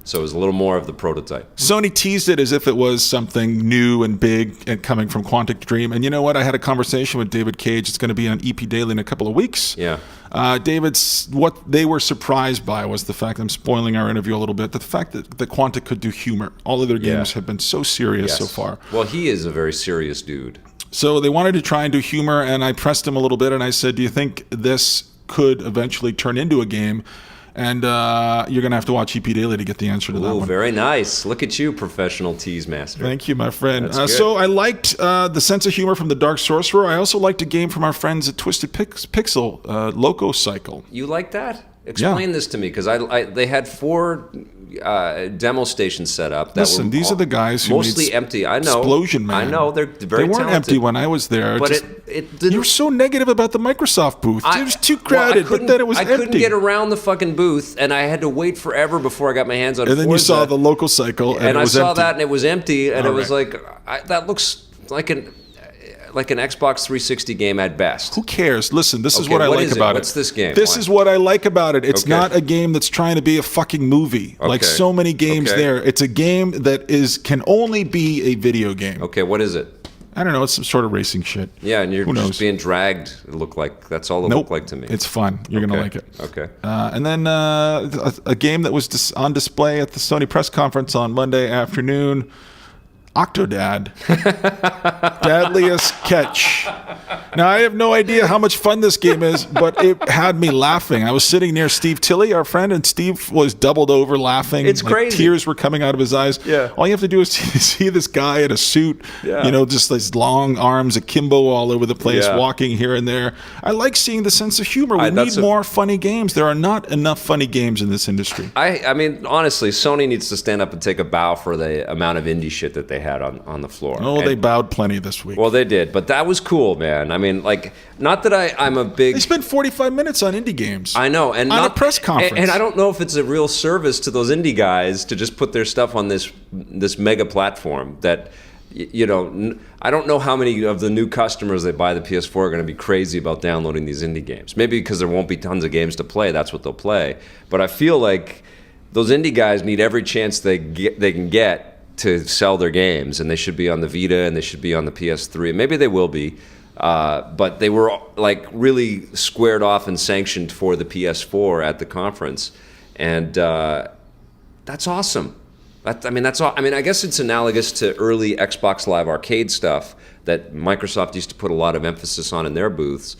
So it was a little more of the prototype. Sony teased it as if it was something new and big and coming from Quantic Dream. And you know what? I had a conversation with David Cage. It's going to be on EP Daily in a couple of weeks. Yeah. What they were surprised by was the fact, I'm spoiling our interview a little bit, the fact that Quantic could do humor. All of their games have been so serious so far. Well, he is a very serious dude. So they wanted to try and do humor, and I pressed him a little bit, and I said, do you think this could eventually turn into a game? And you're going to have to watch EP Daily to get the answer to that one. Very nice. Look at you, professional tease master. Thank you, my friend. So I liked the sense of humor from the Dark Sorcerer. I also liked a game from our friends at Twisted Pixel, Loco Cycle. You like that? Explain this to me, because they had 4 demo stations set up. These are the guys who mostly made empty. I know. Explosion Man. I know. They're very They weren't talented. empty when I was there. But it didn't. You were so negative about the Microsoft booth. It was too crowded, but then it was empty. I couldn't get around the fucking booth, and I had to wait forever before I got my hands on Forza. And then you saw the Loco Cycle, and it was I saw empty. that, and it was empty, and it was like, that looks like an Xbox 360 game at best. Who cares? Listen, this is what I like about it. What's this game? This is what I like about it. It's not a game that's trying to be a fucking movie like so many games there. It's a game that can only be a video game. Okay, what is it? I don't know. It's some sort of racing shit. Yeah, and you're just being dragged. It looked like that's all it looked like to me. It's fun. You're gonna like it. Okay. And then a game that was on display at the Sony press conference on Monday afternoon. Octodad. Dadliest Catch. Now, I have no idea how much fun this game is, but it had me laughing. I was sitting near Steve Tilley, our friend, and Steve was doubled over laughing. It's crazy. Tears were coming out of his eyes. Yeah. All you have to do is see this guy in a suit, just these long arms akimbo all over the place, walking here and there. I like seeing the sense of humor. We need more funny games. There are not enough funny games in this industry. I mean, honestly, Sony needs to stand up and take a bow for the amount of indie shit that they had on the floor. They bowed plenty this week. Well, they did, but that was cool, man. I mean, like, not that I'm a big... They spent 45 minutes on indie games. I know. And on a press conference. And I don't know if it's a real service to those indie guys to just put their stuff on this mega platform that, I don't know how many of the new customers that buy the PS4 are going to be crazy about downloading these indie games. Maybe because there won't be tons of games to play, that's what they'll play. But I feel like those indie guys need every chance they can get to sell their games, and they should be on the Vita and they should be on the PS3. Maybe they will be, but they were like really squared off and sanctioned for the PS4 at the conference, and that's awesome. That's all. I guess it's analogous to early Xbox Live Arcade stuff that Microsoft used to put a lot of emphasis on in their booths,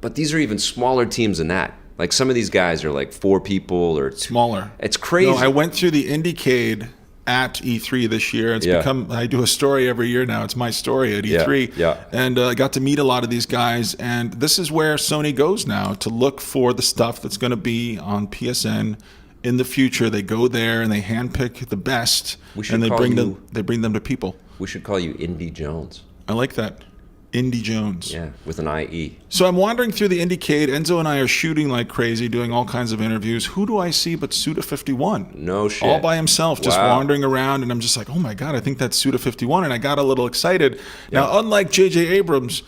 but these are even smaller teams than that. Like some of these guys are like 4 people or smaller. It's crazy. No, I went through the Indiecade at E3 this year. It's become, I do a story every year now. It's my story at E3. And I got to meet a lot of these guys. And this is where Sony goes now to look for the stuff that's going to be on PSN in the future. They go there and they handpick the best, and they bring them to people. We should call you Indie Jones. I like that. Indy Jones. Yeah, with an IE. So I'm wandering through the Indiecade. Enzo and I are shooting like crazy, doing all kinds of interviews. Who do I see but Suda51? No shit. All by himself, just wandering around. And I'm just like, oh my God, I think that's Suda51. And I got a little excited. Now, unlike J.J. Abrams,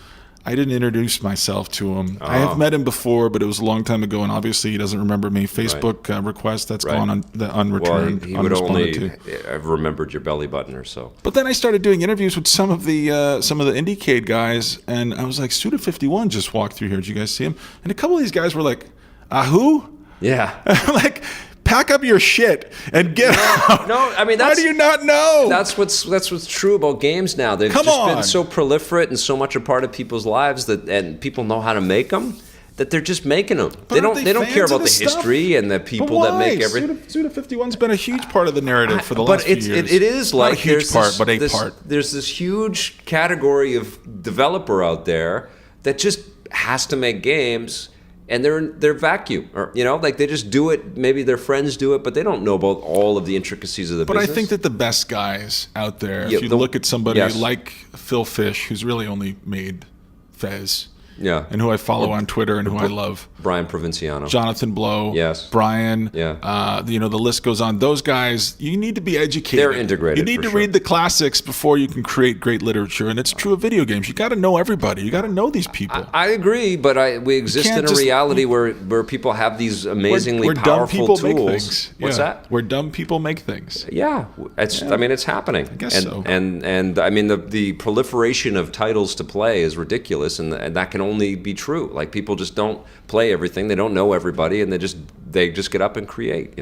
I didn't introduce myself to him. I have met him before, but it was a long time ago, and obviously he doesn't remember me. Facebook request, that's gone unreturned. Well, he would only have remembered your belly button or so. But then I started doing interviews with some of the Indiecade guys, and I was like, Suda51 just walked through here. Did you guys see him? And a couple of these guys were like, who? Yeah. I'm like, pack up your shit and get out. No, I mean, how do you not know? That's what's true about games now. They've been so proliferate and so much a part of people's lives and people know how to make them that they're just making them. They don't care about the history and the people that make everything. Suda51's been a huge part of the narrative for the last few years. But it is like not a huge part, but a part. There's this huge category of developer out there that just has to make games. and they're vacuum, or like they just do it. Maybe their friends do it, but they don't know about all of the intricacies of the business. But I think that the best guys out there, if you look at somebody like Phil Fish, who's really only made Fez. Yeah. And who I follow on Twitter and who I love. Brian Provinciano. Jonathan Blow. Yes. Brian. Yeah. The list goes on. Those guys, you need to be educated. They're integrated. You need to read the classics before you can create great literature. And it's true of video games. You got to know everybody. You got to know these people. I agree, but we exist in a reality where people have these amazingly powerful tools. Dumb people make things. What's that? Where dumb people make things. Yeah. I mean, it's happening. I guess so. And I mean, the proliferation of titles to play is ridiculous, and that can only be true. Like, people just don't play everything. They don't know everybody, and they just get up and create,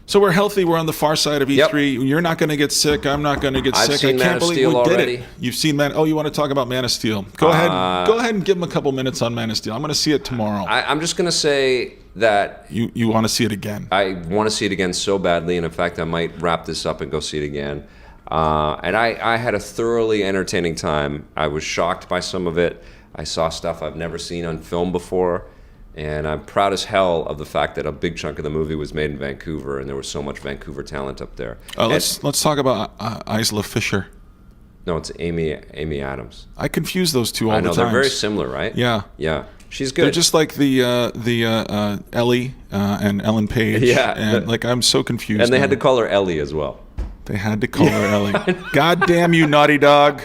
So we're healthy. We're on the far side of E3. Yep. You're not going to get sick. I'm not going to get sick. I've seen Man of Steel already. You've seen Man. Oh, you want to talk about Man of Steel? Go ahead. Go ahead and give him a couple minutes on Man of Steel. I'm going to see it tomorrow. I'm just going to say that you want to see it again. I want to see it again so badly, and in fact, I might wrap this up and go see it again. And I had a thoroughly entertaining time. I was shocked by some of it. I saw stuff I've never seen on film before, and I'm proud as hell of the fact that a big chunk of the movie was made in Vancouver, and there was so much Vancouver talent up there. Let's talk about Isla Fisher. No, it's Amy Adams. I confuse those two all the time. I know, they're very similar, right? Yeah. Yeah. She's good. They're just like the Ellie and Ellen Page. Yeah. And I'm so confused. And they had to call her Ellie as well. They had to call her Ellie. God damn you, Naughty Dog.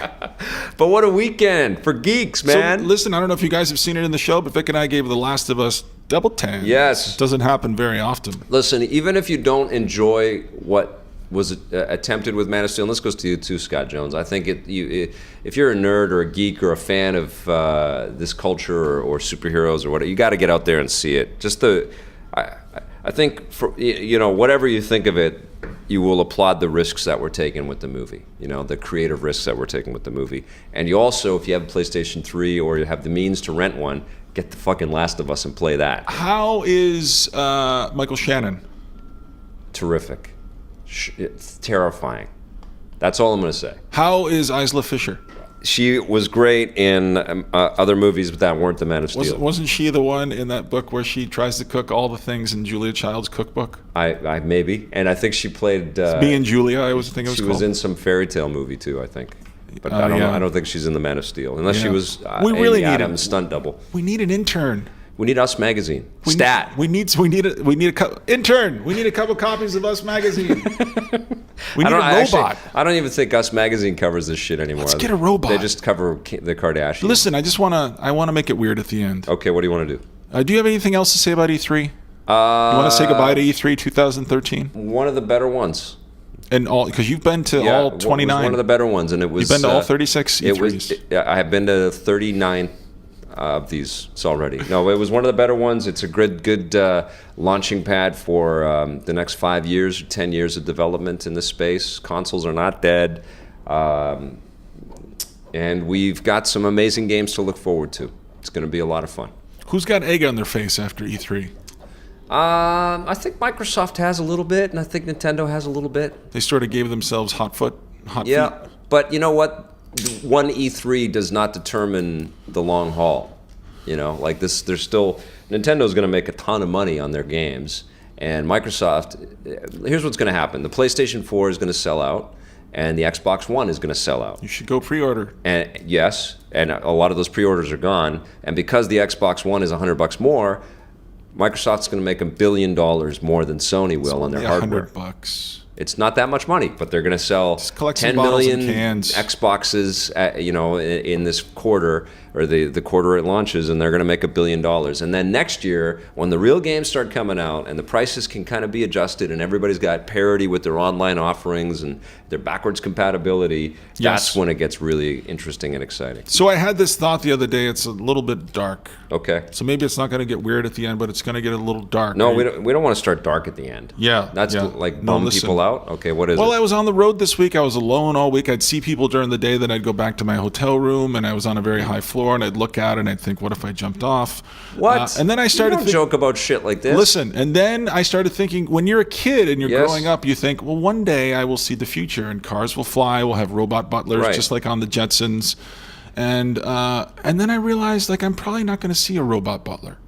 But what a weekend for geeks, man. So, listen, I don't know if you guys have seen it in the show, but Vic and I gave The Last of Us double 10. Yes. It doesn't happen very often. Listen, even if you don't enjoy what was attempted with Man of Steel, and this goes to you too, Scott Jones, I think if you're a nerd or a geek or a fan of this culture or superheroes or whatever, you got to get out there and see it. I think, for whatever you think of it, you will applaud the risks that were taken with the movie, the creative risks that were taken with the movie. And you also, if you have a PlayStation 3 or you have the means to rent one, get the fucking Last of Us and play that. How is Michael Shannon? Terrific. It's terrifying. That's all I'm going to say. How is Isla Fisher? She was great in other movies that weren't the Man of Steel. Wasn't she the one in that book where she tries to cook all the things in Julia Child's cookbook? I maybe, and I think she played. Me and Julia, I was thinking it was called. She was in some fairy tale movie too, I think. But I don't know. I don't think she's in the Man of Steel unless she was Amy Adams' stunt double. We need an intern. We need Us Magazine. We need a intern. We need a couple copies of Us Magazine. We need a robot. I don't even think Us Magazine covers this shit anymore. Let's get a robot. They just cover the Kardashians. Listen, I want to make it weird at the end. Okay, what do you want to do? Do you have anything else to say about E3? You want to say goodbye to E3 2013? One of the better ones. And because you've been to all 29. One of the better ones, and it was. You've been to all 36 E3s. I have been to 39 of these already. No, it was one of the better ones. It's a good launching pad for the next 5 years, 10 years of development in this space. Consoles are not dead, and we've got some amazing games to look forward to. It's going to be a lot of fun. Who's got egg on their face after E3? I think Microsoft has a little bit, and I think Nintendo has a little bit. They sort of gave themselves hot feet. But you know what? One E3 does not determine the long haul. Like this, there's still Nintendo's going to make a ton of money on their games, and Microsoft. Here's what's going to happen: the PlayStation 4 is going to sell out, and the Xbox One is going to sell out. You should go pre-order. And yes, and a lot of those pre-orders are gone. And because the Xbox One is $100 more, Microsoft's going to make $1 billion more than Sony will on their hardware. $100. It's not that much money, but they're going to sell 10 million Xboxes, in this quarter, or the quarter it launches, and they're going to make $1 billion. And then next year, when the real games start coming out and the prices can kind of be adjusted, and everybody's got parity with their online offerings and their backwards compatibility, that's when it gets really interesting and exciting. So I had this thought the other day. It's a little bit dark. Okay. So maybe it's not going to get weird at the end, but it's going to get a little dark. No, we don't want to start dark at the end. Yeah. That's like bum people out? Okay, what is it? Well, I was on the road this week. I was alone all week. I'd see people during the day, then I'd go back to my hotel room, and I was on a very high floor, and I'd look out and I'd think, what if I jumped off? What? And then I started to joke about shit like this. Listen, and then I started thinking, when you're a kid and you're growing up, you think, well, one day I will see the future, and cars will fly, we'll have robot butlers, just like on the Jetsons. And then I realized, I'm probably not going to see a robot butler.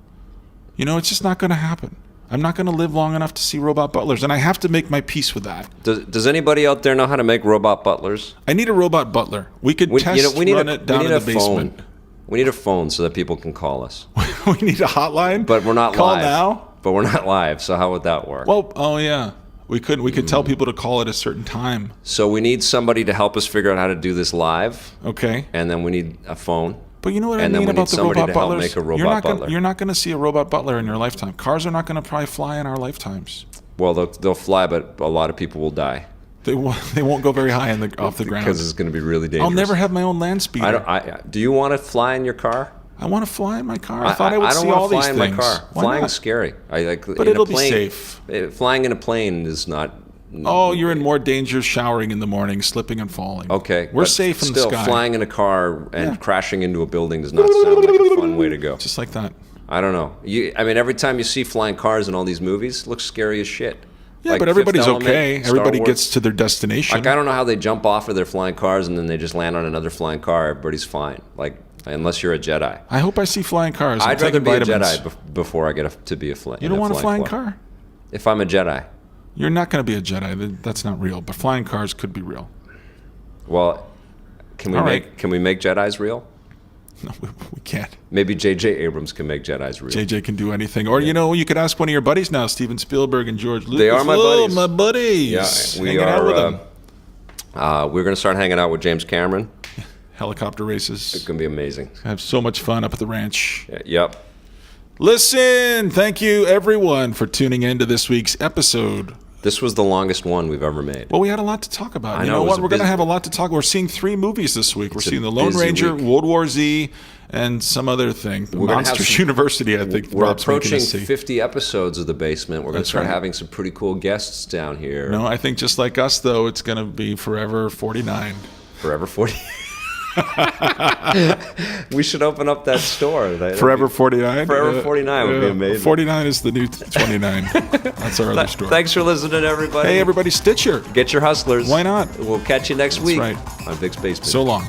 It's just not going to happen. I'm not going to live long enough to see robot butlers, and I have to make my peace with that. Does anybody out there know how to make robot butlers? I need a robot butler. We could run it down in the basement. We need a phone so that people can call us. We need a hotline? But we're not call live. Call now? But we're not live, so how would that work? Well, yeah. We could tell people to call at a certain time. So we need somebody to help us figure out how to do this live. Okay. And then we need a phone. But you know what I mean about the robot butlers? And then we need somebody to help make a robot butler. You're not going to see a robot butler in your lifetime. Cars are not going to probably fly in our lifetimes. Well, they'll fly, but a lot of people will die. They won't go very high off the ground. Because it's going to be really dangerous. I'll never have my own land speeder. Do you want to fly in your car? I want to fly in my car. I thought I would see all these things. I don't want to fly in my car. Flying is scary. But it'll be safe. Flying in a plane is not... Oh, you're in more danger showering in the morning, slipping and falling. Okay. We're safe in the sky. Still, flying in a car and crashing into a building does not sound like a fun way to go. Just like that. I don't know. Every time you see flying cars in all these movies, it looks scary as shit. Yeah, but everybody's okay. Everybody gets to their destination. I don't know how they jump off of their flying cars and then they just land on another flying car. Everybody's fine. Unless you're a Jedi. I hope I see flying cars. I'd rather be a Jedi before I get to be a flying. You don't want a flying car? If I'm a Jedi. You're not going to be a Jedi. That's not real. But flying cars could be real. Well, can we make Jedis real? No, we can't. Maybe J.J. Abrams can make Jedis real. J.J. can do anything. Or, you could ask one of your buddies now, Steven Spielberg and George Lucas. They are my buddies. My buddies. Yeah, we are. Out with them. We're going to start hanging out with James Cameron. Helicopter races. It's going to be amazing. Have so much fun up at the ranch. Yep. Listen, thank you, everyone, for tuning in to this week's episode. This was the longest one we've ever made. Well, we had a lot to talk about. You know what? We're going to have a lot to talk about. We're seeing 3 movies this week. We're seeing The Lone Ranger, World War Z, and some other thing. Monsters University, I think. We're approaching 50 episodes of The Basement. We're going to start having some pretty cool guests down here. No, I think just like us, though, it's going to be Forever 49. Forever 40. We should open up that store. Forever 49? Forever 49 would be amazing. 49 is the new 29. That's our other store. Thanks for listening, everybody. Hey, everybody, Stitcher. Get your hustlers. Why not? We'll catch you next week. That's right. On Vic's Basement. So long.